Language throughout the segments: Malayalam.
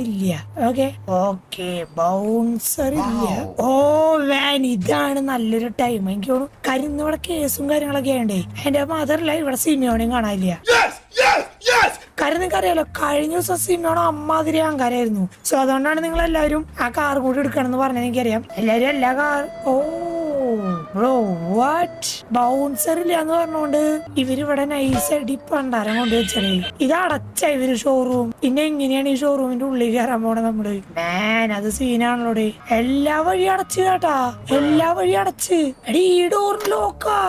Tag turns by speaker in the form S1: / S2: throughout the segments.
S1: ഇല്ല. ഓക്കെ ഓക്കെ ബൗൺസർ ഇല്ല. ഓ വാൻ ഇതാണ് നല്ലൊരു ടൈം. എനിക്ക് തോന്നുന്നു കാര്യം ഇവിടെ കേസും കാര്യങ്ങളൊക്കെ ആയണ്ടേ. എന്റെ മദറില്ല ഇവിടെ സിമിയോണെയും കാണാനില്ല. കാര്യം നിങ്ങൾക്ക് അറിയാലോ കഴിഞ്ഞ ദിവസം സിമിയോണ അമ്മാതിരി അഹങ്കാരായിരുന്നു. സോ അതുകൊണ്ടാണ് നിങ്ങൾ എല്ലാവരും ആ കാർ കൂടി എടുക്കണമെന്ന് പറഞ്ഞത്. എനിക്കറിയാം എല്ലാരും എല്ലാ കാർ. ഓ ബ്രോ വാട്ട് ബൗൺസർ ഇല്ല എന്ന് പറഞ്ഞോണ്ട് ഇവരിവിടെ നൈസായിട്ട് പണ്ടാരം കൊണ്ട് വെച്ചേ. ഇത് അടച്ച ഇവര് ഷോറൂം. പിന്നെ എങ്ങനെയാണ് ഈ ഷോറൂമിന്റെ ഉള്ളിൽ കയറാൻ പോണേ നമ്മള്? മാൻ അത് സീനാണല്ലോടെ. എല്ലാ വഴി അടച്ചു കേട്ടാ, എല്ലാ വഴി അടച്ച്. എടീ ഈ ഡോർ ലോക്കാ.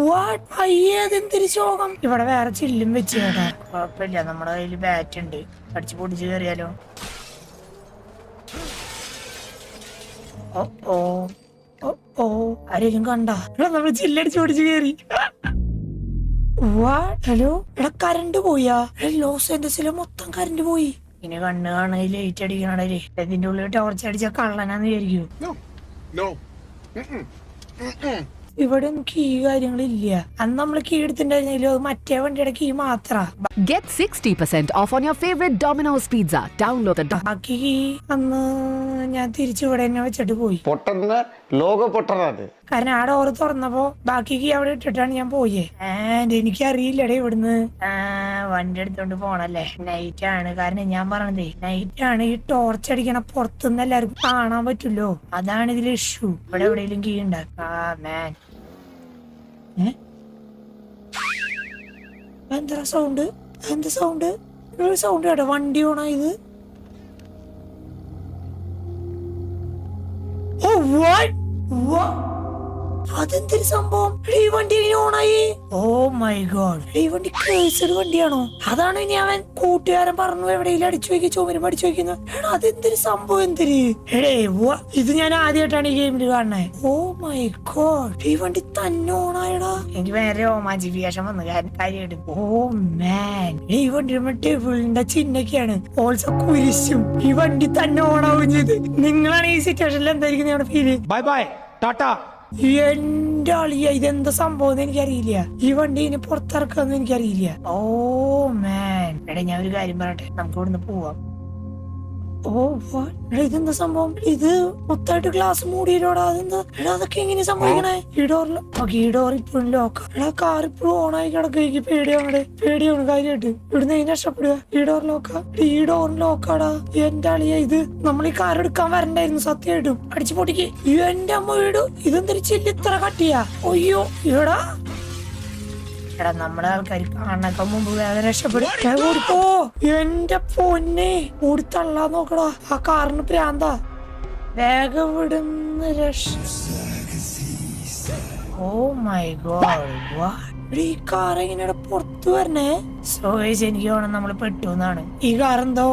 S1: വാട്ട് അയ്യേതെന്തൊരു ശോകം. ഇവിടെ വേറെ ചില്ലും വെച്ച് കേട്ടാ. കുഴപ്പമില്ല, നമ്മുടെ കയ്യില് ബാറ്റ് ഉണ്ട്, അടിച്ചു പൊടിച്ച് കയറിയാലോ. ഓ ഓ ഓ ഓ ആരെങ്കിലും കണ്ടാ? നമ്മള് ചില്ലടിച്ച് പൊടിച്ച് കയറി. ഹലോ എടാ കറണ്ട് പോയാ? ലോസ് ഏഞ്ചൽസിലെ മൊത്തം കറണ്ട് പോയി. ഇനി കണ്ണ് കാണാൻ ലൈറ്റ് അടിക്കണേ. ഇതിന്റെ ഉള്ളിൽ ടോർച്ച് അടിച്ച കള്ളനാന്ന് വിചാരിക്കൂ. ഇവിടെ ഒന്നും കീ കാര്യങ്ങളില്ല. അന്ന് നമ്മള് കീ എടുത്തിട്ടുണ്ടായിരുന്നല്ലോ, മറ്റേ വണ്ടിയുടെ കീ മാത്ര.
S2: Get 60% off on your favorite Domino's pizza. Download the
S1: ബാക്കി കീ അന്ന് ഞാൻ തിരിച്ചു ഇവിടെ തന്നെ വെച്ചിട്ട് പോയി. കാരണം ആ ഡോറ് തുറന്നപ്പോ ബാക്കി കീ അവിടെ ഇട്ടിട്ടാണ് ഞാൻ പോയേ. എനിക്കറിയില്ലടേ ഇവിടുന്ന് വണ്ടി എടുത്തോണ്ട് പോണല്ലേ. നൈറ്റ് ആണ്. കാരണം ഞാൻ പറഞ്ഞതേ നൈറ്റ് ആണ്. ഈ ടോർച്ച് അടിക്കണ പുറത്തുനിന്ന് എല്ലാവർക്കും കാണാൻ പറ്റുമല്ലോ. അതാണ് ഇതിൽ ഇഷ്യൂ. ഇവിടെ എവിടെയെങ്കിലും കീ ഉണ്ടാക്കാം. എന്താ സൗണ്ട്? എന്താ സൗണ്ട്? സൗണ്ട് കേട്ടോ. വണ്ടി ഓണാ ഇത്? അതെന്തൊരു സംഭവം? ഈ വണ്ടി ഓണായി. ഓ മൈ ഗോഡ്, ഈ വണ്ടി കേസഡ് വണ്ടിയാണോ? അതാണ് ഇനി അവൻ കൂട്ടുകാരൻ പറഞ്ഞു എവിടെയെങ്കിലും അടിച്ചു വയ്ക്കുക, ചോമരും അടിച്ചു വയ്ക്കുന്നത്. എടാ അതെന്തൊരു സംഭവം? എന്തൊരു ഇത് ഞാൻ ആദ്യമായിട്ടാണ് ഈ ഗെയിമിൽ കാണുന്നത്. ഓ മൈ ഗോഡ്, ഈ വണ്ടി തന്നെ ഓണായടാ. എനിക്ക് വേറെ രോമാഞ്ചിഫിക്കേഷൻ വന്നു കാര്യമായിട്ട്. ഓ മാൻ, ഈ വണ്ടി ടേബിളിന്റെ ചിഹ്നൊക്കെയാണ്. ഓൾസോ കുരിശും. ഈ വണ്ടി തന്നെ ഓണാവുകയും ചെയ്ത്. നിങ്ങളാണ് ഈ സിറ്റുവേഷനിൽ എന്തായിരിക്കും നിങ്ങളുടെ ഫീല്?
S3: Bye bye Tata.
S1: എന്റെ അളിയ ഇതെന്താ സംഭവം എനിക്കറിയില്ല. ഈ വണ്ടി ഇനി പുറത്തിറക്കാന്ന് എനിക്കറിയില്ല. ഓ മാൻ, എടാ ഞാൻ ഒരു കാര്യം പറയട്ടെ, നമുക്ക് ഇവിടുന്ന് പോവാം. ഓ ഇതെന്താ സംഭവം? ഇത് മൊത്തമായിട്ട് ഗ്ലാസ് മൂടിയിലോടാ. അതെന്താ? എടാ അതൊക്കെ എങ്ങനെ സംഭവിക്കണേ? ഈ ഡോറിൽ ഈ ഡോർ ഇപ്പോഴും ലോക്ക. എടാ കാർ ഇപ്പോഴും ഓണായി കിടക്കുക. എനിക്ക് പേടിയാണ് കാര്യമായിട്ട്. ഇവിടുന്ന് എങ്ങനെ രക്ഷപ്പെടുക? ഈ ഡോർ ലോക്ക. ഈ ഡോർ ലോക്കാടാ. എന്റെ അളിയ ഇത് നമ്മൾ ഈ കാർ എടുക്കാൻ വരണ്ടായിരുന്നു സത്യമായിട്ടും. അടിച്ചു പൊട്ടിക്ക്. എന്റെ അമ്മ വീട്. ഇതെന്തൊരു ചില്ല് ഇത്ര കട്ടിയാ? അയ്യോ എടാ എടാ നമ്മുടെ ആൾക്കാർ കാണാൻ മുമ്പ് വേഗം രക്ഷപ്പെടും. ഓടിപ്പോ. എന്റെ പൊന്നെ ഓടി തള്ളാൻ നോക്കടാ. ആ കാറിന് പ്രാന്താ. വേഗം വിടുന്ന ഓ മൈ ഗോഡ്, ഈ കാർ എങ്ങനെയാ പുറത്തു വരണേ? സോയിസ് എനിക്ക് തോന്നുന്നു നമ്മള് പെട്ടു എന്നാണ്. ഈ കാറെന്തോ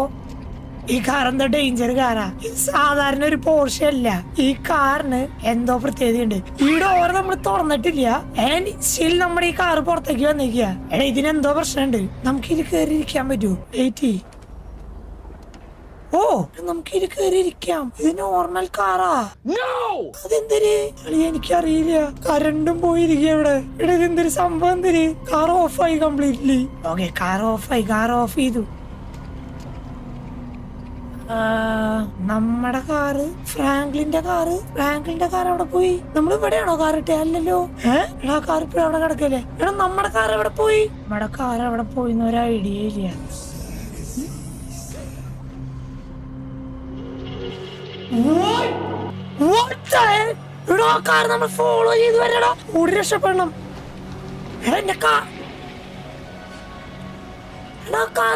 S1: ഡേഞ്ചർ കാറാ. ഇത് സാധാരണ ഒരു പോർഷെ അല്ല. ഈ കാറിന് എന്തോ പ്രത്യേകതയുണ്ട്. ഈ ഡോർ നമ്മൾ തുറന്നിട്ടില്ല. ആൻഡ് സ്റ്റിൽ നമ്മുടെ ഈ കാറ് പുറത്തേക്ക് വന്നേക്കുക. എടാ ഇതിനെന്തോ പ്രശ്നമുണ്ട്. നമുക്ക് ഇത് കയറി ഇരിക്കാൻ പറ്റുമോ? ഓ നമുക്ക് ഇത് കയറി ഇരിക്കാം. ഇത് നോർമൽ കാറാ. അതെന്തൊരു എനിക്കറിയില്ല. കരണ്ടും പോയിരിക്കുക ഇവിടെ. ഇവിടെ ഇതെന്തൊരു സംഭവം? എന്തൊരു കാർ ഓഫായി കംപ്ലീറ്റ്ലി. ഓക്കെ കാർ ഓഫ് ചെയ്തു. നമ്മുടെ കാറ് ഫ്രാങ്ക്ലിന്റെ കാർ എവിടെ പോയി? നമ്മൾ ഇവിടെയാണോ കാർ ഇട്ടേ? അല്ലല്ലോ. എടാ കാർ ഇപ്പൊ എവിടെ കിടക്കല്ലേ? എടാ നമ്മുടെ കാർ എവിടെ പോയി? നമ്മുടെ കാർ എവിടെ പോയി ഒരു ഐഡിയ ഇല്ല. എടാ കാർ നമ്മൾ ഫോളോ ചെയ്ത് വരടാ. ഓടി രക്ഷപ്പെടണം. എന്റെ കാർ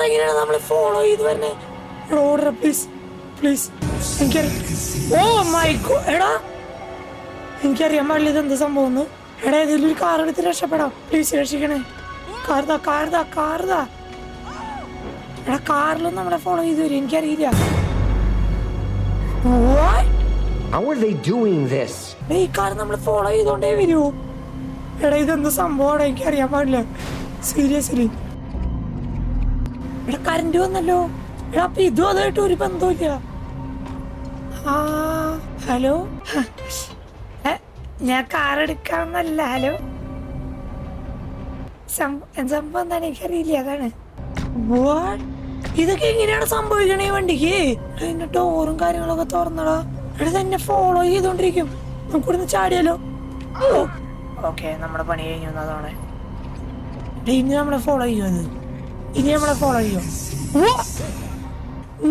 S1: എങ്ങനെയാണ് നമ്മൾ ഫോളോ ചെയ്ത് വരണേ? എനിക്കറിയാൻ പാടില്ല ഇതെന്താ സംഭവം. എടാ ഇതിലൊരു കാർ എടുത്ത് രക്ഷപ്പെടാം. പ്ലീസ് രക്ഷിക്കണേ. കാർതാ. എടാ കാറിലൊന്നും നമ്മളെ ഫോളോ ചെയ്ത് വരും. എനിക്കറിയില്ല. ഈ കാർ നമ്മളെ ഫോളോ ചെയ്തോണ്ടേ വരൂ. എടാ ഇതെന്താ സംഭവം? എനിക്കറിയാൻ പാടില്ല സീരിയസ്ലി. എടാ കറണ്ട് വന്നല്ലോ. എടാ അപ്പൊ ഇതും അതായിട്ട് ഒരു ബന്ധമില്ല. ഹലോ ഞാൻ കാർ എടുക്കാന്നല്ല. ഹലോ സംഭവം എന്താണ് എനിക്കറിയില്ല. അതാണ് ഇതൊക്കെ എങ്ങനെയാണ് സംഭവിക്കണേ വണ്ടിക്ക്? അതിന്റെ ഡോറും കാര്യങ്ങളൊക്കെ തുറന്നടാ. ഇവിടെ തന്നെ ഫോളോ ചെയ്തോണ്ടിരിക്കും. നമുക്ക് ഇവിടുന്ന് ചാടിയാലോ? ഓക്കെ, നമ്മുടെ പണി കഴിഞ്ഞു അതാണ്. ഇനി നമ്മളെ ഫോളോ ചെയ്യുമത്. ഇനി നമ്മളെ ഫോളോ ചെയ്യും.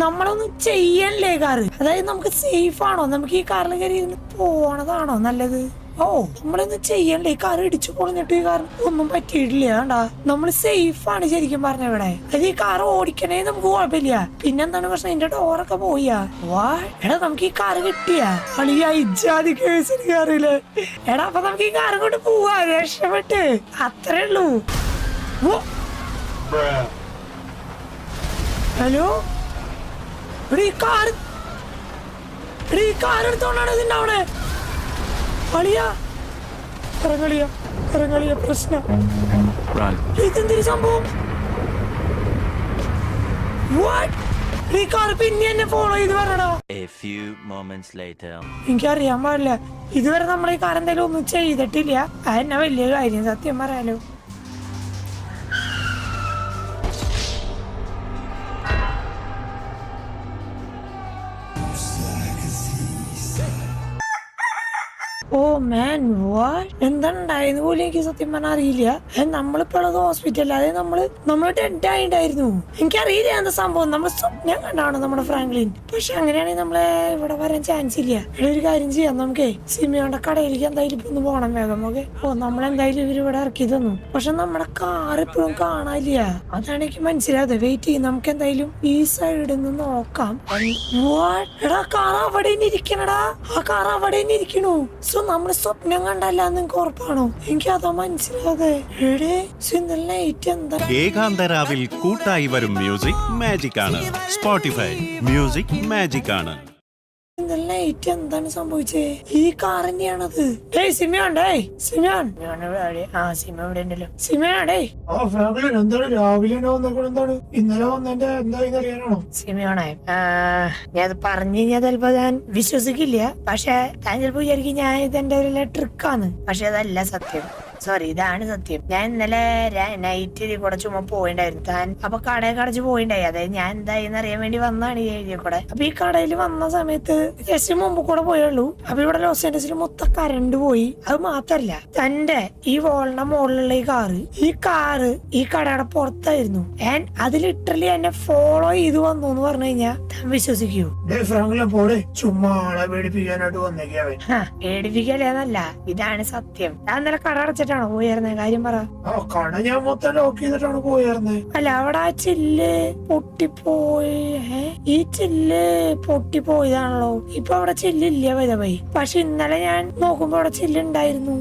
S1: നമ്മളൊന്നും ചെയ്യല്ലേ കാറ്? അതായത് നമുക്ക് സേഫ് ആണോ? നമുക്ക് ഈ കാറിൽ കയറി പോണതാണോ നല്ലത്? നമ്മളൊന്നും ചെയ്യണ്ടേ? ഈ കാർ ഇടിച്ചു പൊളിഞ്ഞിട്ട് ഈ കാർ ഒന്നും പറ്റിയിട്ടില്ല. കണ്ടാ, നമ്മൾ സേഫ് ആണ് ശരിക്കും പറഞ്ഞ ഇവിടെ. അത് ഈ കാർ ഓടിക്കണേ നമുക്ക് കുഴപ്പമില്ല. പിന്നെന്താണ് പ്രശ്നം? ഇതിന്റെ ഡോറൊക്കെ പോയാ. എടാ നമുക്ക് ഈ കാർ കിട്ടിയാ അളിയാ ഇജാതി കേസിന് കാറില്ലേ? എടാ അപ്പൊ നമുക്ക് ഈ കാറും കൊണ്ട് പോവാ, രക്ഷപ്പെട്ട്. അത്രേ ഉള്ളൂ. ഹലോ, ഇവിടെ ഈ കാർ എടുത്തോണ്ടാണ് ഇതിണ്ടാവണേ. അളിയാ ഇറങ്ങളിയ പ്രശ്നം. ഇതെന്തൊരു സംഭവം? ഈ കാർ പിന്നെ എന്നെ ഫോളോ ചെയ്ത് പറഞ്ഞടാ. എനിക്കറിയാൻ പാടില്ല. ഇതുവരെ നമ്മൾ ഈ കാർ എന്തായാലും ഒന്നും ചെയ്തിട്ടില്ല. അതെന്നെ വലിയ കാര്യം സത്യം പറയാലോ. ഓ മാൻ, എന്തുണ്ടായെന്ന് പോലും എനിക്ക് സത്യം പറഞ്ഞാൽ അറിയില്ല. നമ്മളിപ്പോ ഉള്ളത് ഹോസ്പിറ്റലിൽ. അതായത് നമ്മള് ഡെഡ് ആയിട്ടായിരുന്നു. എനിക്കറിയില്ല എന്താ സംഭവം. നമ്മൾ സ്വപ്നം കണ്ടാണ് നമ്മുടെ ഫ്രാങ്ക്ലിൻ. പക്ഷെ അങ്ങനെയാണെങ്കിൽ നമ്മളെ ഇവിടെ വരാൻ ചാൻസ് ഇല്ല. ഒരു കാര്യം ചെയ്യാം, നമുക്ക് സിമിയോന്റെ കടയിലേക്ക് എന്തായാലും ഇപ്പൊ ഒന്ന് പോകണം വേഗം. ഓക്കെ, നമ്മളെന്തായാലും ഇവര് ഇവിടെ ഇറക്കി തന്നു. പക്ഷെ നമ്മുടെ കാർ ഇപ്പോഴും കാണാനില്ല. അതാണ് എനിക്ക് മനസ്സിലായത്. വെയിറ്റ് ചെയ്യും, നമുക്ക് എന്തായാലും ഈ സൈഡിൽ നിന്ന് നോക്കാം. എടാ കാർ അവിടെ ഇരിക്കണടാ. ആ കാർ അവിടെ ഇരിക്കണു. നമ്മള് സ്വപ്നം കണ്ടല്ല നിങ്ങൾക്ക് ഉറപ്പാണോ? എനിക്ക് അതാ മനസ്സിലാതെ.
S3: ഏകാന്തരാവിൽ കൂട്ടായി വരും മ്യൂസിക് മാജിക് ആണ്. സ്പോട്ടിഫൈ മ്യൂസിക് മാജിക് ആണ്.
S1: എന്താണ് സംഭവിച്ചേ? ഈ കാർ തന്നെയാണത്. സിമിയോൺ ഇവിടെ ഉണ്ടല്ലോ. സിമിയോണേ, രാവിലെ ഇന്നലെ വന്നെ എന്താണെന്ന് അറിയാനാണോ? സിമിയോണേ, ഞാൻ പറഞ്ഞു കഴിഞ്ഞാൽ ചിലപ്പോ ഞാൻ വിശ്വസിക്കില്ല. പക്ഷെ താൻ ചിലപ്പോ വിചാരിക്കും ഞാൻ ഇതെന്റെ ഒരു ട്രിക്കാണ്. പക്ഷെ അതല്ല സത്യം. സോറി, ഇതാണ് സത്യം. ഞാൻ ഇന്നലെ നൈറ്റ് ഇതിൽ കൂടെ ചുമ്മാ പോയിണ്ടായിരുന്നു. താൻ അപ്പൊ കടയിൽ കടച്ച് പോയിണ്ടായി. അതായത് ഞാൻ എന്തായെന്ന് അറിയാൻ വേണ്ടി വന്നതാണ് ഈ ഏരിയ കൂടെ. അപ്പൊ ഈ കടയിൽ വന്ന സമയത്ത് ജസ്റ്റ് മുമ്പ് കൂടെ പോയുള്ളൂ. അപ്പൊ ഇവിടെ ലോസ് ഏഞ്ചൽസിൽ മൊത്തം കറണ്ട് പോയി. അത് മാത്രല്ല, തന്റെ ഈ വോളിന്റെ മുകളിലുള്ള ഈ കാറ് ഈ കടയുടെ പുറത്തായിരുന്നു. ആൻഡ് അത് ലിറ്ററലി എന്നെ ഫോളോ ചെയ്ത് വന്നു എന്ന് പറഞ്ഞു കഴിഞ്ഞാൽ താൻ വിശ്വസിക്കൂ? ചുമ്മാ ആളെ പേടിപ്പിക്കാനായിട്ട് വന്നേക്കാവേ. പേടിപ്പിക്കലേന്നല്ല, ഇതാണ് സത്യം. ഞാൻ ഇന്നലെ കട അടച്ചിട്ടാണോ പോയായിരുന്നേ? കാര്യം പറ. കട ഞാൻ മൊത്തം ലോക്ക് ചെയ്തിട്ടാണ് പോയായിരുന്നേ. അല്ല, അവിടെ ആ ചില്ല് പൊട്ടിപ്പോയി. ഈ ചില്ല് പൊട്ടിപ്പോയതാണല്ലോ. ഇപ്പൊ അവിടെ ചില്ലില്ല വരവൈ. പക്ഷെ ഇന്നലെ ഞാൻ നോക്കുമ്പോ അവിടെ ചില്ലുണ്ടായിരുന്നു.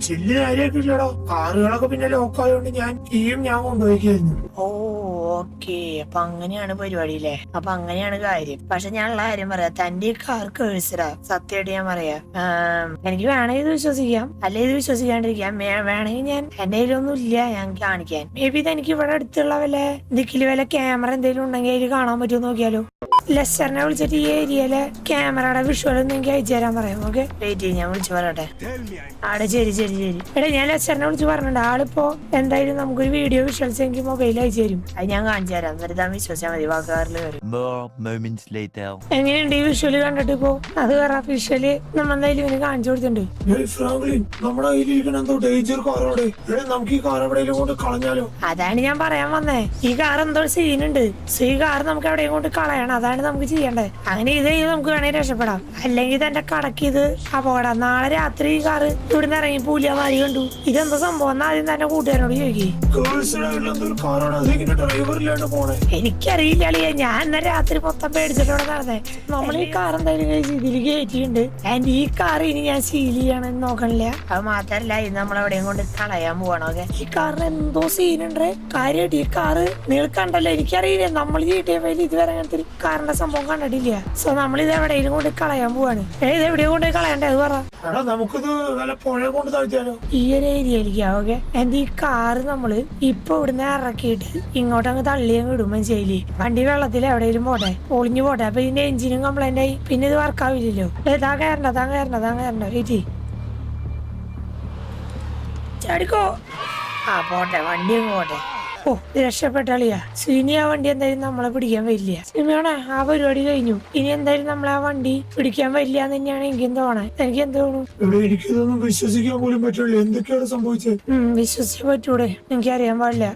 S1: ചില്ല് കാര്യമായിട്ടില്ലടോ. കാറുകളൊക്കെ പിന്നെ ലോക്കായോണ്ട് ഞാൻ കൊണ്ടുപോയിക്കായിരുന്നു. ഓക്കെ, അപ്പൊ അങ്ങനെയാണ് പരിപാടിയില്ലേ? അപ്പൊ അങ്ങനെയാണ് കാര്യം. പക്ഷെ ഞാനുള്ള കാര്യം പറയാം, തന്റെ ഈ കാർ കേഴ്സറാ. സത്യമായിട്ട് ഞാൻ പറയാം. എനിക്ക് വേണമെങ്കിൽ ഇത് വിശ്വസിക്കാം, അല്ലെ ഇത് വിശ്വസിക്കാണ്ടിരിക്കാം. വേണമെങ്കിൽ ഞാൻ എന്റെ കയ്യിലൊന്നും ഇല്ല ഞാൻ കാണിക്കാൻ. മേ ബി എനിക്ക് ഇവിടെ അടുത്തുള്ള വല്ല ക്യാമറ എന്തെങ്കിലും ഉണ്ടെങ്കിൽ അതിൽ കാണാൻ പറ്റുമോ നോക്കിയാലോ? ലെസ്റ്ററിനെ വിളിച്ചിട്ട് ഈ ഏരിയയിലെ ക്യാമറയുടെ വിഷ്വൽ ഒന്ന് എനിക്ക് അയച്ചു തരാൻ പറയാം. ഓക്കെ, വെയിറ്റ് ചെയ്യും, ഞാൻ വിളിച്ചു പറയട്ടെ. ശരി. എടാ, ഞാൻ ലെസ്റ്ററിനെ വിളിച്ച് പറഞ്ഞിട്ടുണ്ട്. ആളിപ്പോ എന്തായാലും നമുക്കൊരു വീഡിയോ വിഷ്വൽസ് എനിക്ക് മൊബൈലിൽ അയച്ചു തരും. അത് ഞാൻ കാണിച്ചു തരാം. എന്നിട്ട് താൻ വിശ്വസിച്ചാൽ മതി. വാക്കുകാരിൽ വരും. എങ്ങനെയുണ്ട് ഈ വിഷ്വല് കണ്ടിട്ട്? ഇപ്പോ അത് വേറെ വിഷ്വല് നമ്മൾ എന്തായാലും ഇവന് കാണിച്ചു കൊടുത്തിട്ടുണ്ട്. അതാണ് ഞാൻ പറയാൻ വന്നേ. ഈ കാർ എന്തോ സീനുണ്ട്. സോ ഈ കാർ നമുക്ക് എവിടെയും കൊണ്ട് കളയണം. അതാണ് നമുക്ക് ചെയ്യേണ്ടത്. അങ്ങനെ ഇത് നമുക്ക് വേണമെങ്കിൽ രക്ഷപ്പെടാം. അല്ലെങ്കിൽ എന്റെ കടക്ക് ഇത് അപകടം. നാളെ രാത്രി ഈ കാറ് ഇവിടുന്ന് ഇറങ്ങി പൂലിയ മാരി കണ്ടു. ഇതെന്താ സംഭവം എന്ന് ആദ്യം തന്നെ കൂട്ടുകാരോട് ചോദിക്കും. എനിക്കറിയില്ല അളിയ. ഞാൻ ഇന്നലെ രാത്രി മൊത്തം പേടിച്ചിട്ടോടെ നടന്നേ. നമ്മൾ ഈ കാർ എന്തായാലും ഇതിൽ കയറ്റിയിട്ടുണ്ട്. ആൻഡ് ഈ കാർ ഇനി ഞാൻ സീൽ ചെയ്യണമെന്ന് നോക്കണില്ല. അത് മാത്രല്ല, ഇത് നമ്മളെവിടെയും കൊണ്ട് കളയാൻ പോവാണ്. ഓക്കെ, ഈ കാറിന് എന്തോ സീനുണ്ട് കാര്യമായിട്ട്. ഈ കാറ് നിങ്ങൾ കണ്ടല്ലോ. എനിക്കറിയില്ല, നമ്മൾ GTA ഇതുവരെ അങ്ങനത്തെ ഒരു കാറിന്റെ സംഭവം കണ്ടിട്ടില്ല. സോ നമ്മൾ ഇത് എവിടെയും കൊണ്ട് കളയാൻ പോവാണ്. ഇത് എവിടെയും കൊണ്ട് കളയണ്ടേ? അത് പറ. നമുക്കിത് ഈ ഒരു ഏരിയയിലേക്ക്. ഓക്കെ, എന്റെ ഈ കാറ് നമ്മള് ഇപ്പൊ ഇവിടുന്ന് ഇറക്കിയിട്ട് ഇങ്ങോട്ടങ്ങ് തള്ളിയങ്ങ് ഇടും. മനസ്സിലായില്ലേ? വണ്ടി വെള്ളത്തിൽ എവിടെയും പോട്ടെ, പൊളിഞ്ഞു പോട്ടെ. അപ്പൊ ഇതിന്റെ എഞ്ചിനും കംപ്ലൈന്റ് ആയി. പിന്നെ ഇത് വർക്കാവില്ലല്ലോ. താൻ കയറണ്ട വെയിറ്റ് ചാടിക്കോ. പോട്ടെ, വണ്ടി അങ്ങ് പോട്ടെ. ഓ രക്ഷപ്പെട്ടാളിയാ. സിനി ആ വണ്ടി എന്തായാലും നമ്മളെ പിടിക്കാൻ വരില്ല. സിനിമയാണെ ആ പരിപാടി കഴിഞ്ഞു. ഇനി എന്തായാലും നമ്മളെ ആ വണ്ടി പിടിക്കാൻ വരില്ല എന്ന് തന്നെയാണ് എനിക്കും തോന്നണേ. എനിക്ക് എന്ത് തോന്നുന്നു?
S4: എനിക്കിതൊന്നും വിശ്വസിക്കാൻ പോലും പറ്റില്ല. എന്തൊക്കെയാണ് സംഭവിച്ചത്?
S1: വിശ്വസിച്ചേ പറ്റൂടെ, എനിക്കറിയാൻ പാടില്ല.